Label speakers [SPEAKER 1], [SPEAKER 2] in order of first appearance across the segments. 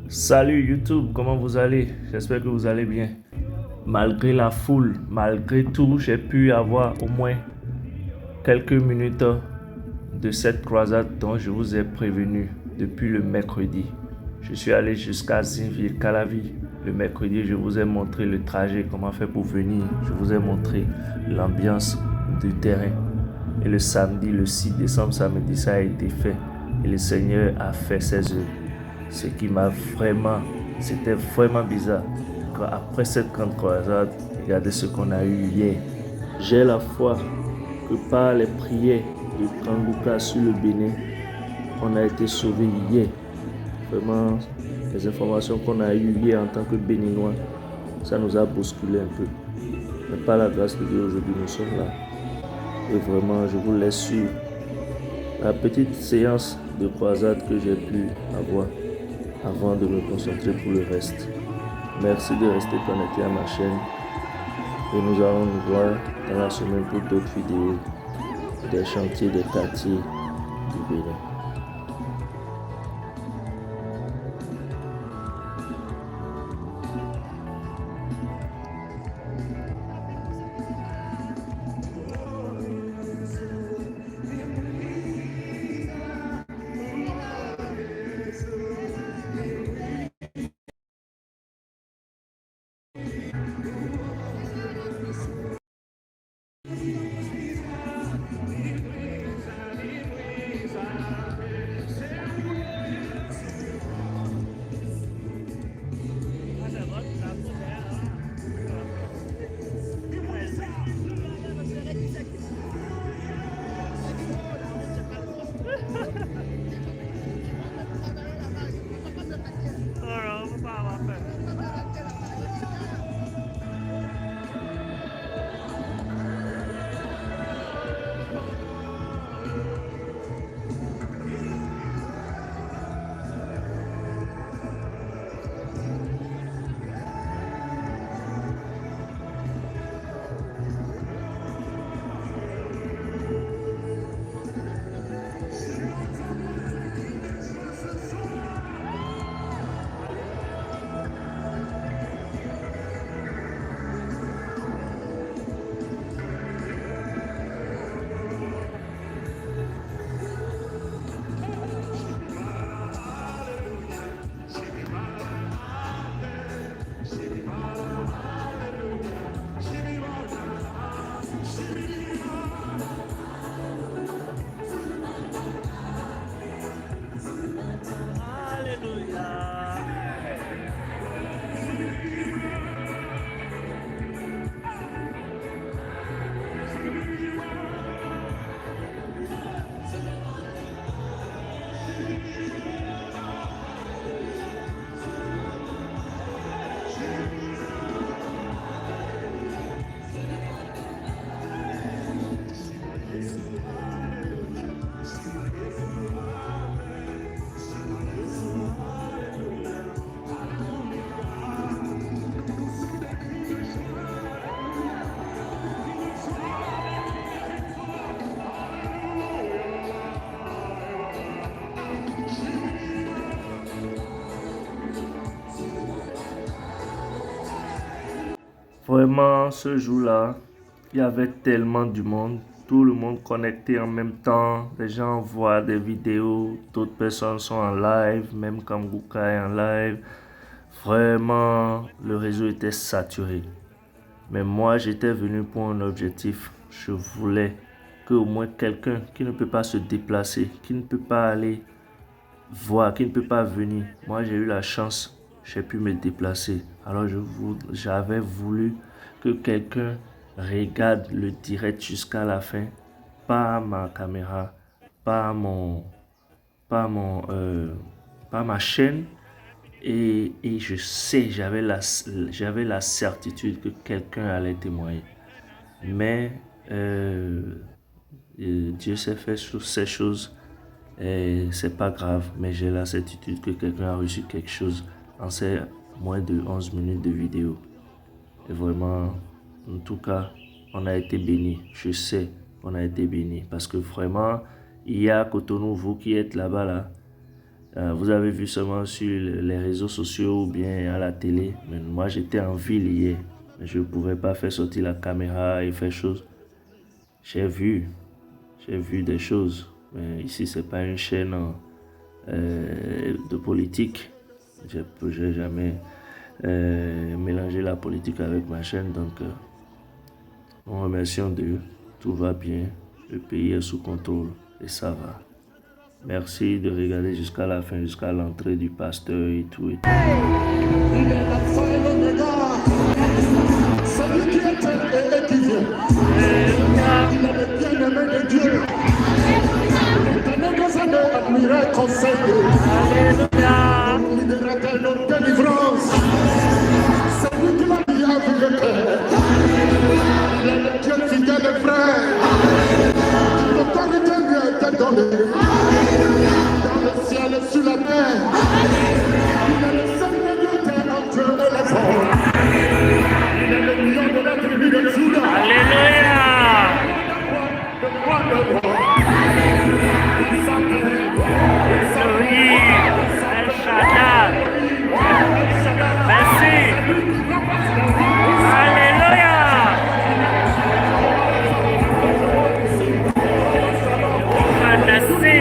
[SPEAKER 1] Salut YouTube, comment vous allez? J'espère que vous allez bien. Malgré la foule, malgré tout, j'ai pu avoir au moins quelques minutes de cette croisade dont je vous ai prévenu depuis le mercredi. Je suis allé jusqu'à Zinville-Calavi. Le mercredi, je vous ai montré le trajet, comment faire pour venir. Je vous ai montré l'ambiance du terrain. Et le samedi, le 6 décembre, samedi, ça a été fait. Et le Seigneur a fait ses œuvres. Ce qui m'a vraiment, c'était vraiment bizarre. Après cette grande croisade, regardez ce qu'on a eu hier. J'ai la foi que par les prières de Grand Lucas sur le Bénin, on a été sauvés hier. Vraiment, les informations qu'on a eues hier en tant que Béninois, ça nous a bousculé un peu. Mais par la grâce de Dieu, aujourd'hui, nous sommes là. Et vraiment, je vous laisse sur la petite séance de croisade que j'ai pu avoir avant de me concentrer pour le reste. Merci de rester connecté à ma chaîne et nous allons nous voir dans la semaine pour d'autres vidéos des chantiers des quartiers du Bénin. Vraiment, ce jour-là, il y avait tellement du monde, tout le monde connecté en même temps. Les gens voient des vidéos, d'autres personnes sont en live, même Kambuka est en live. Vraiment, le réseau était saturé. Mais moi, j'étais venu pour un objectif. Je voulais que au moins quelqu'un qui ne peut pas se déplacer, qui ne peut pas aller voir, qui ne peut pas venir. Moi, j'ai eu la chance, j'ai pu me déplacer. Alors, j'avais voulu que quelqu'un regarde le direct jusqu'à la fin, pas ma caméra, pas mon, pas mon, pas ma chaîne. Et je sais, j'avais la certitude que quelqu'un allait témoigner. Mais Dieu sait faire ces choses. Et c'est pas grave, mais j'ai la certitude que quelqu'un a reçu quelque chose en ces moins de 11 minutes de vidéo. Et vraiment, en tout cas, on a été bénis. Je sais qu'on a été bénis parce que vraiment, il y a Cotonou, vous qui êtes là-bas, là, Vous avez vu seulement sur les réseaux sociaux ou bien à la télé. Mais moi, j'étais en ville hier. Mais je ne pouvais pas faire sortir la caméra et faire chose. J'ai vu des choses. Mais ici, c'est pas une chaîne de politique. Je n'ai jamais mélangé la politique avec ma chaîne. Donc, en remerciant Dieu, tout va bien. Le pays est sous contrôle et ça va. Merci de regarder jusqu'à la fin, jusqu'à l'entrée du pasteur et tout. Et tout.
[SPEAKER 2] Il est la seule de God. Celui qui était et qui vient. Il est le bien-aimé de Dieu. L'éternel nous a admiré, conseillé. Alléluia. Libérateur de délivrance. C'est lui qui m'a dit à vivre. Il est le Dieu fidèle et frère. L'autorité lui a été donnée. Dans le ciel et sur la terre. Il est le seul médiateur entre Dieu et les hommes. Il est le lion de la tribu de Juda.
[SPEAKER 1] Alléluia.
[SPEAKER 2] Le roi de roi. Il s'appelle.
[SPEAKER 1] Oui, El Shaddai. Merci. Alléluia. Merci.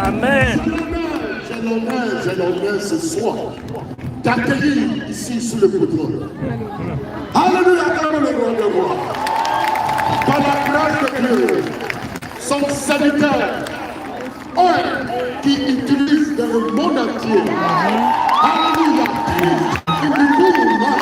[SPEAKER 1] Amen.
[SPEAKER 2] J'ai l'honneur ce soir d'accueillir ici sous le pouvoir. Alléluia, acclamons le roi de roi. Par la grâce de Dieu, son serviteur, qui utilise dans le monde entier. Alléluia. Il dit oui, non.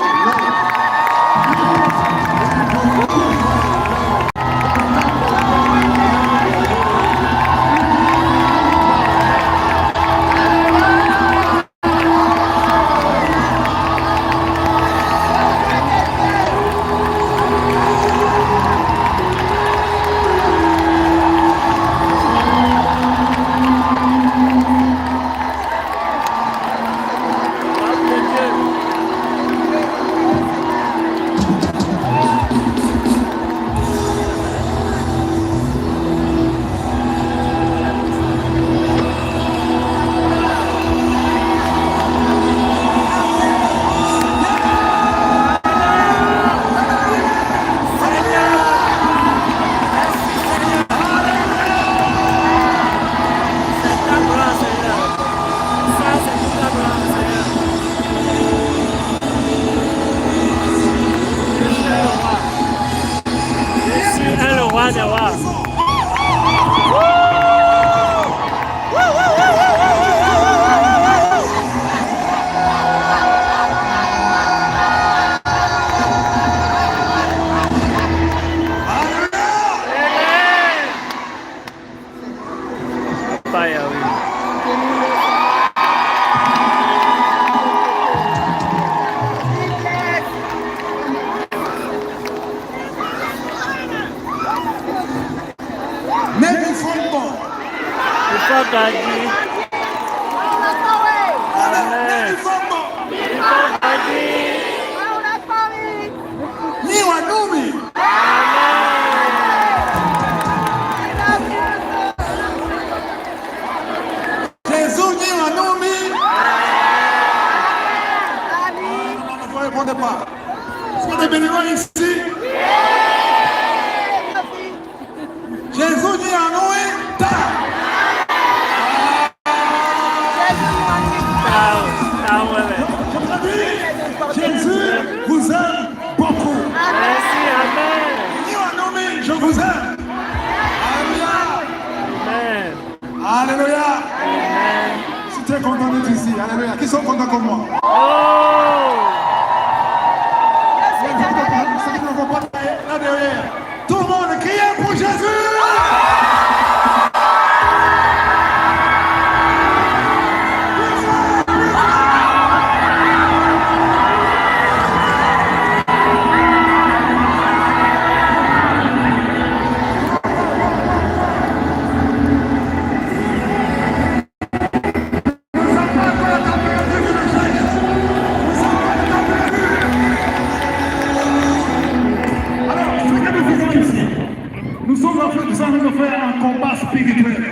[SPEAKER 3] nous allons faire un combat spirituel.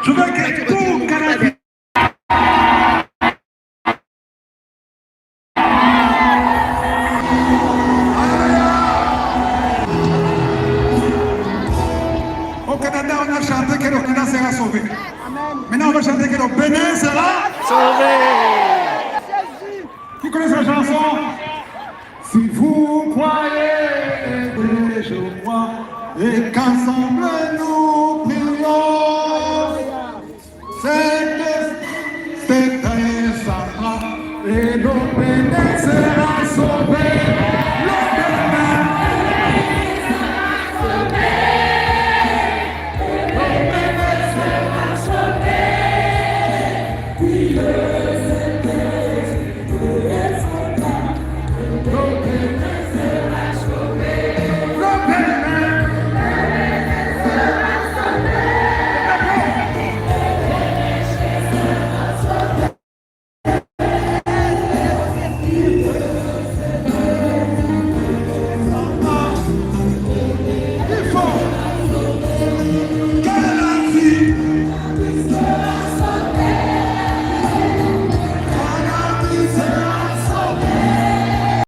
[SPEAKER 3] Je veux que tout Canadien. Au Canada, on a chanté que le Canada sera sauvé. Maintenant, on va chanter que le Bénin sera
[SPEAKER 1] Sauvé.
[SPEAKER 3] Qui connaît cette chanson? Si vous croyez, et je crois, et qu'ensemble